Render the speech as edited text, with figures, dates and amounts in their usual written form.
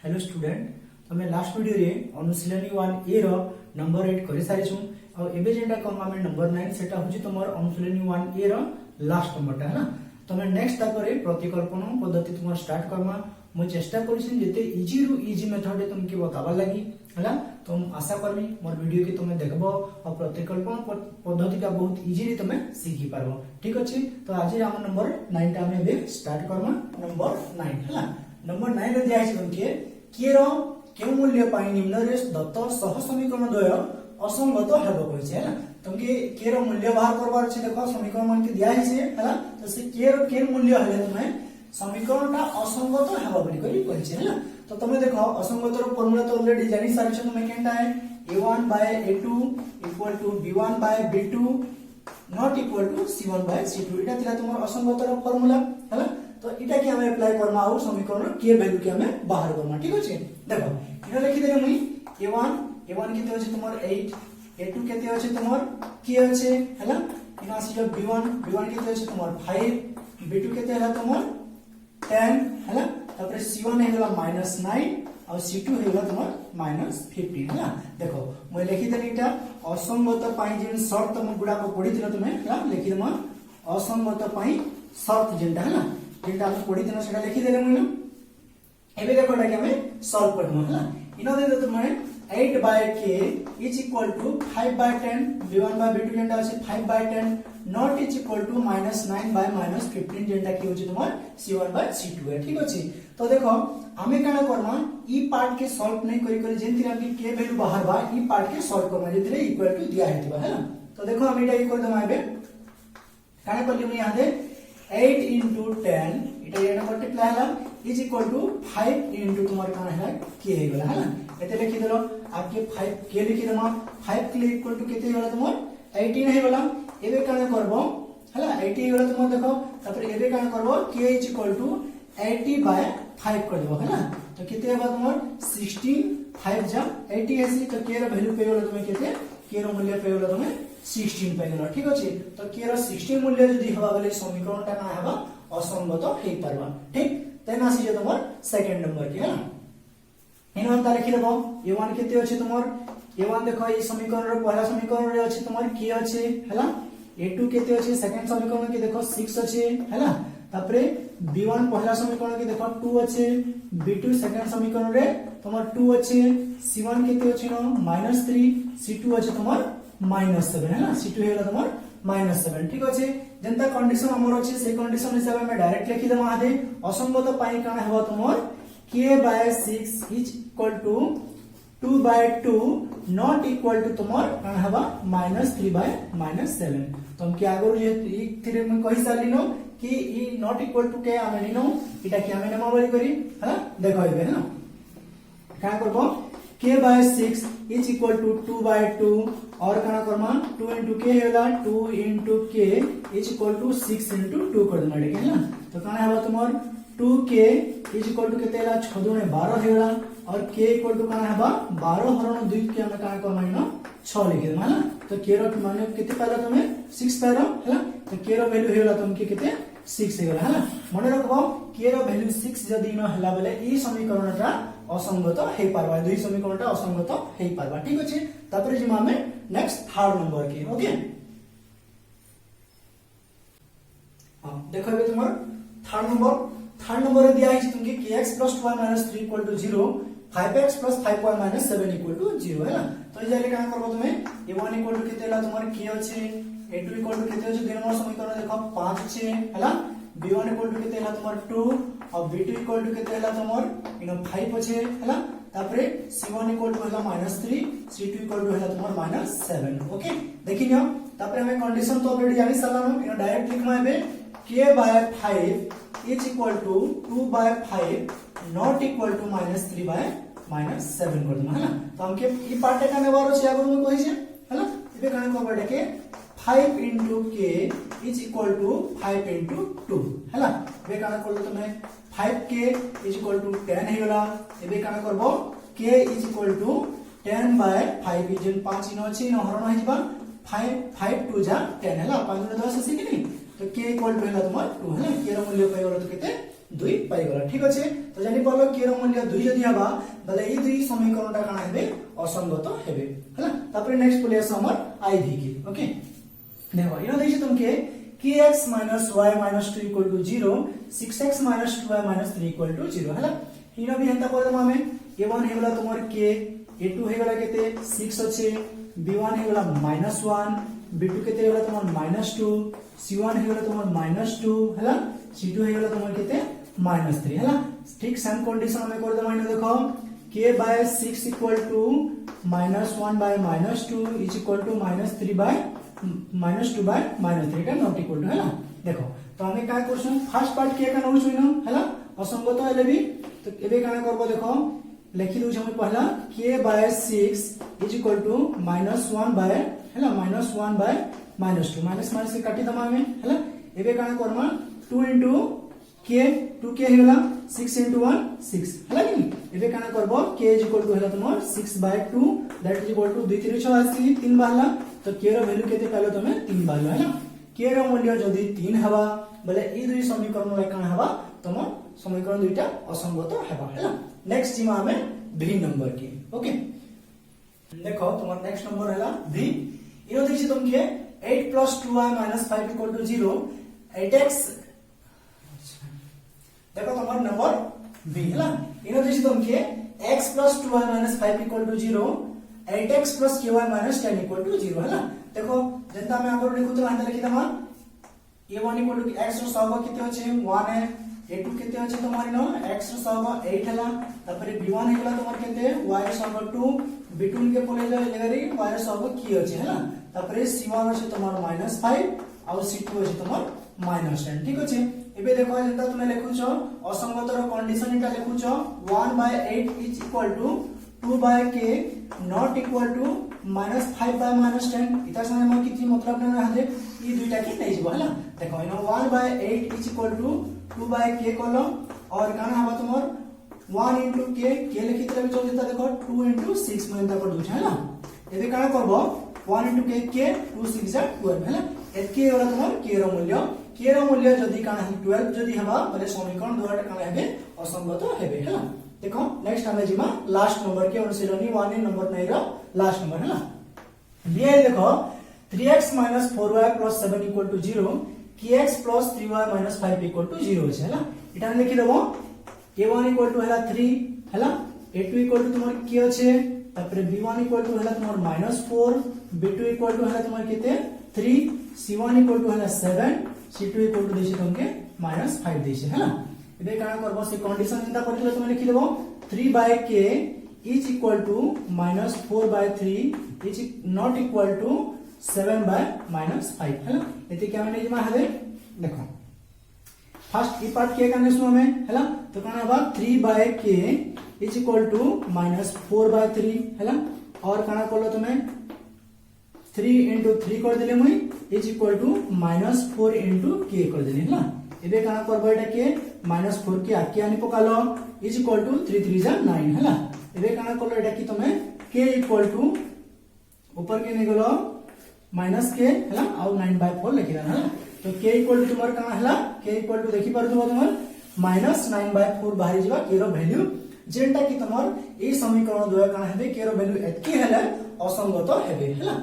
Hello student तमे last video रे अनुशीलनी 1 ए रो number 8 करि सारि छु और एबे जेंटा कम हमें नंबर 9 सेटा होची तमर अनुशीलनी 1 ए रो लास्ट नंबरटा है ना तमे नेक्स्ट तापरे प्रतिकल्पन पद्धति तुम स्टार्ट करमा मु चेष्टा करिसिन जेते इजी रु इजी मेथड रे तुमके बताबा लागि हला तुम आशा करमी मोर वीडियो के तुमे देखबो और प्रतिकल्पन पद्धति का बहुत इजी रे तुमे सीखि पारबो ठीक अछि तो आज हम नंबर 9 टा में बे स्टार्ट करमा नंबर 9 हला नंबर 9 रे दिया छै तुमके केरो केउ मूल्य पाई निम्न रे दत्त सह समीकरण द्वय असंगत हेबो कहै छै हला तुमके केरो मूल्य बाहर करबार छै देखो समीकरण मन के दिया छै हला तो से केरो केर मूल्य हले तुमे समीकरणटा असंगत हेबो बली कहै छै हला तो तुम देखो असंगत रो फार्मूला तो ऑलरेडी जानि सारि छ तुमे केनटा है a1 by a2 equal to b1 by b2 not equal to c1 by c2 इटा तिला तुमर असंगत रो फार्मूला हला तो इटा के हमें अप्लाई करना हो समीकरण के वैल्यू के हमें बाहर करना ठीक अछि देखो इना लिखि देले मुई a1 केते अछि तुमर 8 a2 केते अछि तुमर के अछि हला इना से जब b1 केते अछि तुमर 5 b2 केते हला तुमर 10 हला तापर c1 हेला -9 और c2 हेला तुमर -15 हला देखो मैं लिखि देली इटा असंगत पाई जेन शर्त तुम गुडा को पढि दिलो तुमे हला लिखि देमा असंगत पाई शर्त जेनटा हला जेनटा हम पढि दिनो सेटा लिखि देले मुई एबे देखो एटा के हमें सॉल्व करबो हला इनो दे तो माने 8 by k is equal to 5 by 10 b1 by b2 जेनटा अछि 5 by 10 not is equal to -9 by -15 जेनटा की होछि तुमार c1 by c2 है ठीक अछि तो देखो हमें काना करना ई पार्ट के सॉल्व नहीं करी जेंति हम के वैल्यू बाहर बा ई पार्ट के सॉल्व करना जेंति इक्वल टू दिया हेतबा है ना तो देखो हम एटा इक्वल दमा एबे काना करली हम यहां दे 8 into 10 इटा एटा मल्टीप्लाई हला इज इक्वल टू 5 into तुम्हारे काना है के हे गेला है ना एते लिखि देलो आपके 5 के लिखि दमा 5 के इक्वल टू केते होला तुमर 18 हे गेला एबे काना करबो हला 80 गेला तुम देखो तापर एबे काना करबो के इज इक्वल टू 80 by 5 कर देबो है ना तो केते हेबा तुमर 16 5 जा 80 हेसी तो के रो वैल्यू पे गेला तुमे केते के रो मूल्य पे गेला तुमे 16 पे गेला ठीक अछि तो के रो 16 मूल्य जदी हवा बेले समीकरणटा का हेबा असंगत हे परबा ठीक तेन आसी जे तुमर सेकंड नंबर के है ना इन हम ता लिखि देबो a1 केते अछि तुमर a1 देखो ई समीकरण रो पहला समीकरण रे अछि तुमर के अछि हैला a2 केते अछि सेकंड समीकरण के देखो 6 अछि हैला तापरे b1 पहला समीकरण के देखो 2 अछि b2 सेकंड समीकरण रे तुमर 2 अछि c1 केते अछि न -3 c2 अछि तुमर -7 हैला c2 हेला तुमर -7 ठीक अछि जेंता कंडीशन हमर अछि से कंडीशन हिसाब में डायरेक्ट लिखि देबो आदे असंगत पाई काना हेबो तुमर k by 6 is equal to 2 by 2 not equal to तुमर काना हेबा -3 by -7 तुम के आगो जे ई थ्री में कहि सालिनो कि ई नॉट इक्वल टू के आमे निनो इटा के आमे नमा बली करी हला देखो इबे ना का करबो k by 6 is equal to 2 by 2 और काना Karma 2 into k Hella 2 into k is equal to 6 into 2 कर देना ठीक है ना तो काना हेबा तुमर 2k is equal to केते हेला 6 दुने 12 हेला और k equal to काना हेबा 12 हरण 2 के हम काना करमा न 6 लिख देना ना तो k रो माने केते पाला तुमे 6 पालो हैला तो k रो वैल्यू हेला तुमके केते 6 हे गेला हैला मने रखबो k रो वैल्यू 6 जदी न हला बेले ई समीकरणटा असंगत हे पारबा दुई समीकरणटा असंगत हे पारबा ठीक अछि तापर जिमा में नेक्स्ट थर्ड नंबर के ओके हां देखो बे तुमर थर्ड नंबर रे दिया है तुमके kx + y - 3 = 0 5x + 5y - 7 = 0 है ना तो इजे का करबो तुमे a1 = केते ला तुमर k अछि a2 = केते अछि दिन नंबर समीकरण देखो 5 अछि हैला b1 = केते ला तुमर 2 और b2 = केते ला तुमर 5 अछि हैला तापरे c1 = हला -3 c2 = हला तुमर -7 ओके देखिनियो तापरे हमें कंडीशन तो ऑलरेडी जानि सलानो इनो डायरेक्ट लिखमा हेबे k by 5 is equal to 2 by 5 not equal to -3 by -7 कर देना है ना तो हमके ई पार्ट का नेबार छै आगु में कहि छै है ना इबे काने को पड़े के 5 into k is equal to 5 into 2 है ना इबे काने करलो तुमे 5k is equal to 10 हे गेला इबे काने करबो k is equal to 10 by 5 इजन 5 इन अछि न हरण हो जिबा 5 2 जा 10 है ना 5 10 अछि कि नहीं तो k equal to है तुम 2 है ना k रो मूल्य पे गेलो तो केते 2 पाई गला ठीक अछि। तो जानि परलो k रो मूल्य 2 जदी हबा बले ई दुई समीकरणटा काना हेबे असंगत हेबे हला। तापर नेक्स्ट पले हमर i v के ओके देखो इनो दैछि तुमके kx - y - 2 = 0 6x - 2y - 3 = 0 हला। इनो भी हेंता कर दम हमें a1 हेगला तुमर k a2 हेगला केते 6 अछि b1 हेगला -1 b2 केते हेगला तुमर -2 c1 हेगला तुमर -2 हला c2 हेगला तुमर केते -3 हला। ठीक सेम कंडीशन हमें कर दम इनो देखो k by 6 equal to -1 by -2 is equal to -3 by -2 by -3 का नॉट इक्वल टू है ना। देखो तो हमें काय क्वेश्चन फर्स्ट पार्ट के का नउ छुइनो हैला असंगत हेले भी तो एबे काना करबो देखो लिखि दउ हम पहला k by 6 is equal to -1 by हैला -1 by -2 माइनस माइनस के काटी दमा हमें हैला। एबे काना करमा 2 into k 2k हेला 6 into 1 6 हैला कि एबे काना करबो k is equal to हैला तुमर 6 by 2 that is equal to 2 3 6 80 3 बाहला तो k रो वैल्यू केते पालो तमे 3 बाहला हैला। k रो मूल्य जदी 3 हबा बले ई दुई समीकरण रे काना हबा तम समीकरण दुईटा असंगत हेबा हैला। नेक्स्ट जिमा हमें v नंबर के ओके देखो तुमर नेक्स्ट नंबर हैला v इनो देखि तुमके 8 + 2y - 5 = 0 8x देखो तुम्हारा नंबर b हैला। इनो देखि तुमके x + 2y - 5 = 0 8x + ky - 10 = 0 हैला। देखो जेंता मैं आगर लिखुतला हंता लिखि दमा a1 = x रो सहग केते अछि 1 है a2 केते अछि तुम्हारी न x रो सहग 8 हैला तापर b1 हेला तुम्हार केते y रो सहग 2 b2 के पलेले लेगरी y रो सहग की अछि हैला तापर c1 अछि तुम्हार -5 और c2 अछि तुम्हार -10 ठीक अछि। एबे देखो जेंता तुमे लिखुछो असंगत रो कंडीशन इटा लिखुछो 1 by 8 is equal to 2 by k not equal to -5 by -10 इता संगे हम किछि मतलब न रहले ई दुईटा के नै जबो हला। देखो इनो 1 by 8 is equal to 2 by k column और काना हबा तुमर 1 into k k लिखि तले चल जेता देखो 2 into 6 में एंता कर दुछ हला। एबे काना करबो 1 into k 2 6 12 हला। एके वाला तुमर k रो मूल्य जदी काना 12 जदी हबा बले समीकरण दुआटा काना हेबे असंगत हेबे हला। देखो नेक्स्ट हमें जिमा लास्ट नंबर के अनुशीलनी 1 नंबर 9 रो लास्ट नंबर हला। बी देखो 3x - 4y + 7 = 0 kx + 3y - 5 = 0 छै हला। इटा लिखि देबो a1 = हला 3 हला a2 = तुमर k अछि तापर b1 = हला तुमर -4 b2 = हला तुमर केते 3 c1 = हला 7 c2 = देछि तुमके -5 देछि हला। एबे काना करबो से कंडीशन चिंता करथिले तुम लिखि देबो 3 by k is equal to -4 by 3 is not equal to 7 by -5 हला। एते क्या माने जमा हले देखो फर्स्ट ई पार्ट के काने सु हमें हला तो काना बा 3 by k is equal to -4 by 3 हला और काना करलो तुमे 3 into 3 कर देले मुई is equal to -4 into k कर देले हला। एबे काना करबो एटा के -4 के आके आनी पकालो is equal to 3 3 जा 9 हला। एबे काना करलो एटा की तुमे k equal to ऊपर के ने गेलो -k हला और 9/4 लिखि देना हला। तो k equal to तुमर काना हला k equal to देखि परथबो तुमर -9/4 बाहरी जबा k रो वैल्यू जेंटा की तुमर ए समीकरण दुआ काना हेबे k रो वैल्यू एतकी हेले असंगत हेबे हला।